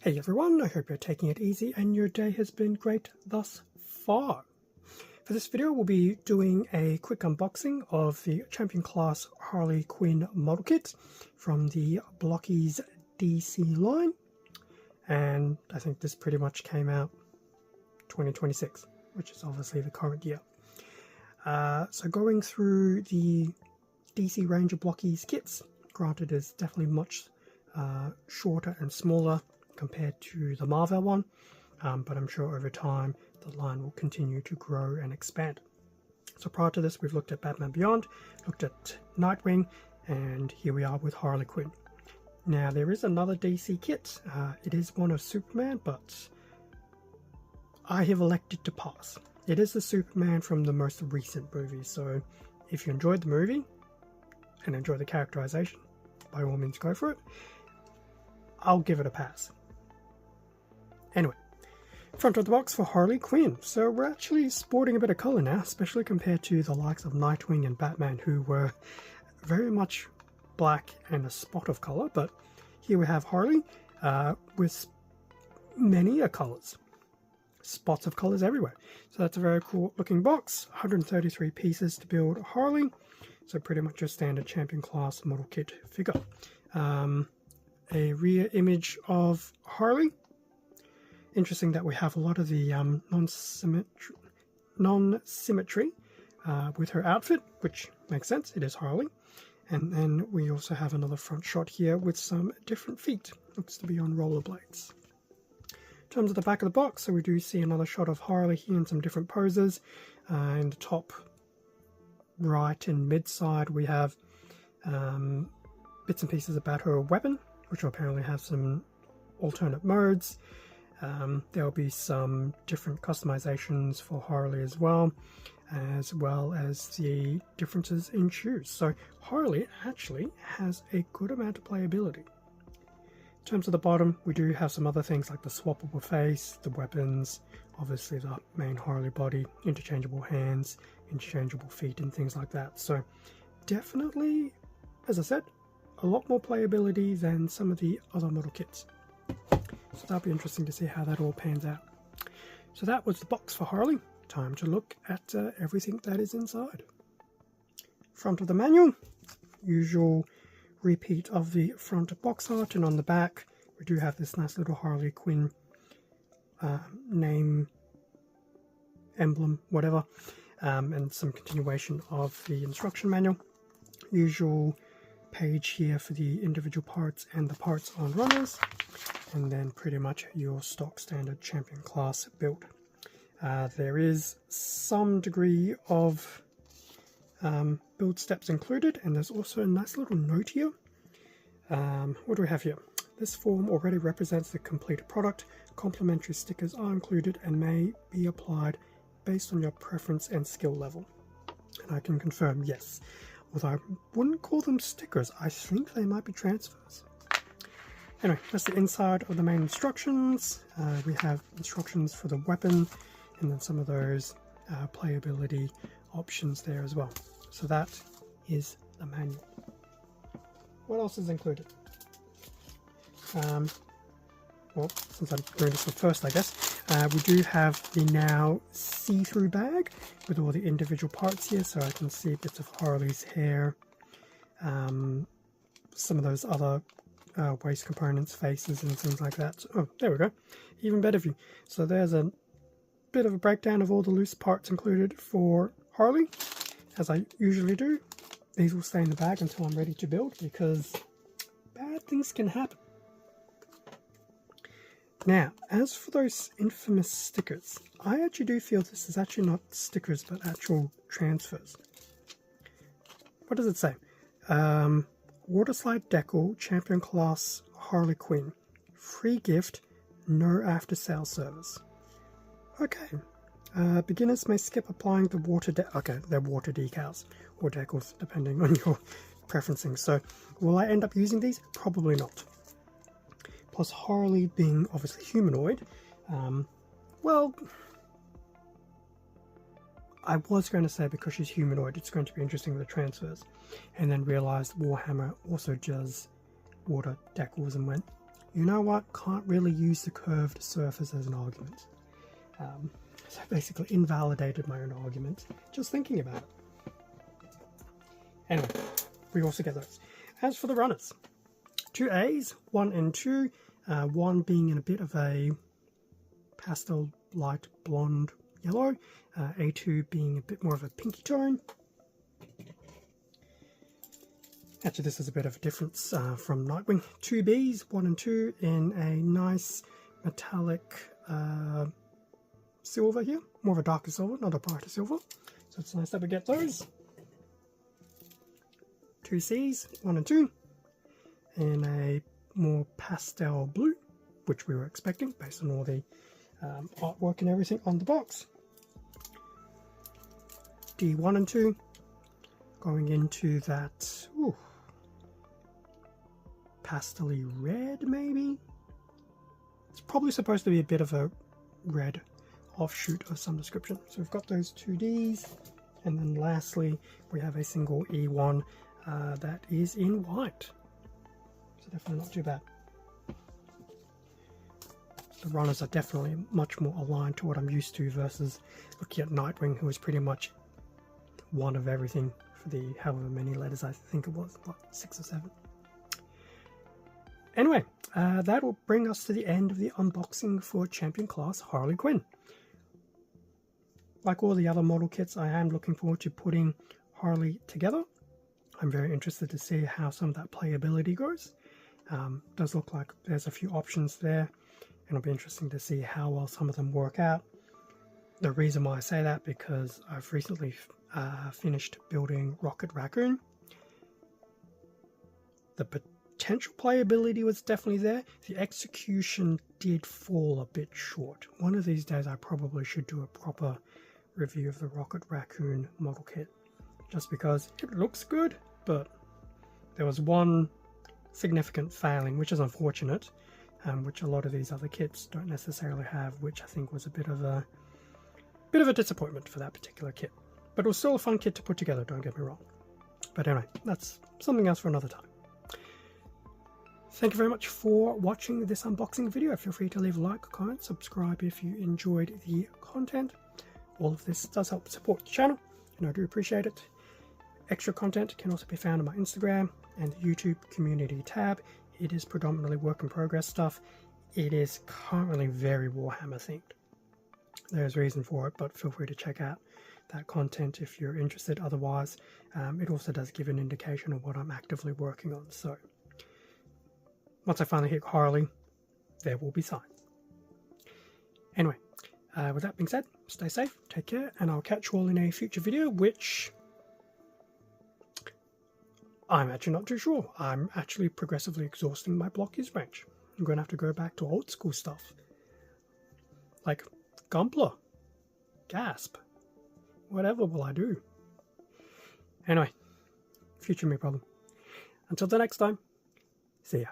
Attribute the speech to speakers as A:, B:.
A: Hey everyone, I hope you're taking it easy and your day has been great thus far. For this video we'll be doing a quick unboxing of the Champion Class Harley Quinn model kit from the Blokees DC line, and I think this pretty much came out 2026, which is obviously the current year. So going through the DC range of Blokees kits, granted is definitely much shorter and smaller compared to the Marvel one, but I'm sure over time the line will continue to grow and expand. So prior to this we've looked at Batman Beyond, looked at Nightwing, and here we are with Harley Quinn. Now there is another DC kit, it is one of Superman, but I have elected to pass. It is the Superman from the most recent movie, so if you enjoyed the movie and enjoy the characterization, by all means go for it. I'll give it a pass. Anyway, front of the box for Harley Quinn. So we're actually sporting a bit of colour now, especially compared to the likes of Nightwing and Batman, who were very much black and a spot of colour. But here we have Harley with many colours, spots of colours everywhere. So that's a very cool looking box. 133 pieces to build Harley. So pretty much a standard Champion Class model kit figure. A rear image of Harley. Interesting that we have a lot of the non-symmetry with her outfit, which makes sense, it is Harley. And then we also have another front shot here with some different feet, looks to be on rollerblades. In terms of the back of the box, so we do see another shot of Harley here in some different poses. In the top right and mid side we have bits and pieces about her weapon, which will apparently have some alternate modes. There will be some different customizations for Harley as well as the differences in shoes. So Harley actually has a good amount of playability. In terms of the bottom, we do have some other things like the swappable face, the weapons, obviously the main Harley body, interchangeable hands, interchangeable feet and things like that. So definitely, as I said, a lot more playability than some of the other model kits. So that'll be interesting to see how that all pans out. So that was the box for Harley. Time to look at everything that is inside. Front of the manual, usual repeat of the front box art, and on the back we do have this nice little Harley Quinn name, emblem, whatever, and some continuation of the instruction manual. Usual page here for the individual parts and the parts on runners, and then pretty much your stock standard Champion Class build. There is some degree of build steps included, and there's also a nice little note here. What do we have here? This form already represents the completed product. Complimentary stickers are included and may be applied based on your preference and skill level. And I can confirm, yes. Although I wouldn't call them stickers, I think they might be transfers. Anyway, that's the inside of the main instructions. We have instructions for the weapon, and then some of those playability options there as well. So that is the manual. What else is included? Well, since I'm doing this one first, I guess, we do have the now see-through bag with all the individual parts here, so I can see bits of Harley's hair, some of those other waist components, faces and things like that. Oh, there we go, even better view. So there's a bit of a breakdown of all the loose parts included for Harley. As I usually do, these will stay in the bag until I'm ready to build, because bad things can happen. Now, as for those infamous stickers, I actually do feel this is actually not stickers but actual transfers. What does it say? Waterslide Decal Champion Class Harley Quinn. Free gift, no after sale service. Okay. Beginners may skip applying the okay, they're water decals or decals depending on your preferencing. So will I end up using these? Probably not. Plus Harley being obviously humanoid, well, I was going to say because she's humanoid it's going to be interesting with the transfers, and then realized Warhammer also does water decals and went, you know what, can't really use the curved surface as an argument. So I basically invalidated my own argument just thinking about it. Anyway, we also get those. As for the runners, 2 A's, 1 and 2, 1 being in a bit of a pastel light blonde yellow, A2 being a bit more of a pinky tone. Actually, this is a bit of a difference from Nightwing. 2 B's, 1 and 2 in a nice metallic silver here. More of a darker silver, not a brighter silver. So it's nice that we get those. 2 C's, 1 and 2 in a more pastel blue, which we were expecting based on all the artwork and everything on the box. D1 and 2 going into that pastel-y red, maybe. It's probably supposed to be a bit of a red offshoot of some description. So we've got those 2 Ds, and then lastly we have a single E1 that is in white. So definitely not too bad. The runners are definitely much more aligned to what I'm used to versus looking at Nightwing, who was pretty much one of everything for the however many letters I think it was, what, 6 or 7. Anyway, that will bring us to the end of the unboxing for Champion Class Harley Quinn. Like all the other model kits, I am looking forward to putting Harley together. I'm very interested to see how some of that playability goes. Does look like there's a few options there, and it'll be interesting to see how well some of them work out. The reason why I say that, because I've recently finished building Rocket Raccoon. The potential playability was definitely there. The execution did fall a bit short. One of these days I probably should do a proper review of the Rocket Raccoon model kit, just because it looks good, but there was one significant failing, which is unfortunate, which a lot of these other kits don't necessarily have, which I think was a bit of a disappointment for that particular kit. But it was still a fun kit to put together, don't get me wrong. But anyway, that's something else for another time. Thank you very much for watching this unboxing video. Feel free to leave a like, comment, subscribe if you enjoyed the content. All of this does help support the channel, and I do appreciate it. Extra content can also be found on my Instagram and the YouTube community tab. It is predominantly work in progress stuff. It is currently very Warhammer themed. There's reason for it, but feel free to check out that content if you're interested. Otherwise, it also does give an indication of what I'm actively working on. So once I finally hit Harley, there will be signs. Anyway, with that being said, stay safe, take care, and I'll catch you all in a future video, which I'm actually not too sure. I'm actually progressively exhausting my Blokees range. I'm going to have to go back to old school stuff. Like Gumpler, Gasp, whatever will I do? Anyway, future me problem. Until the next time, see ya.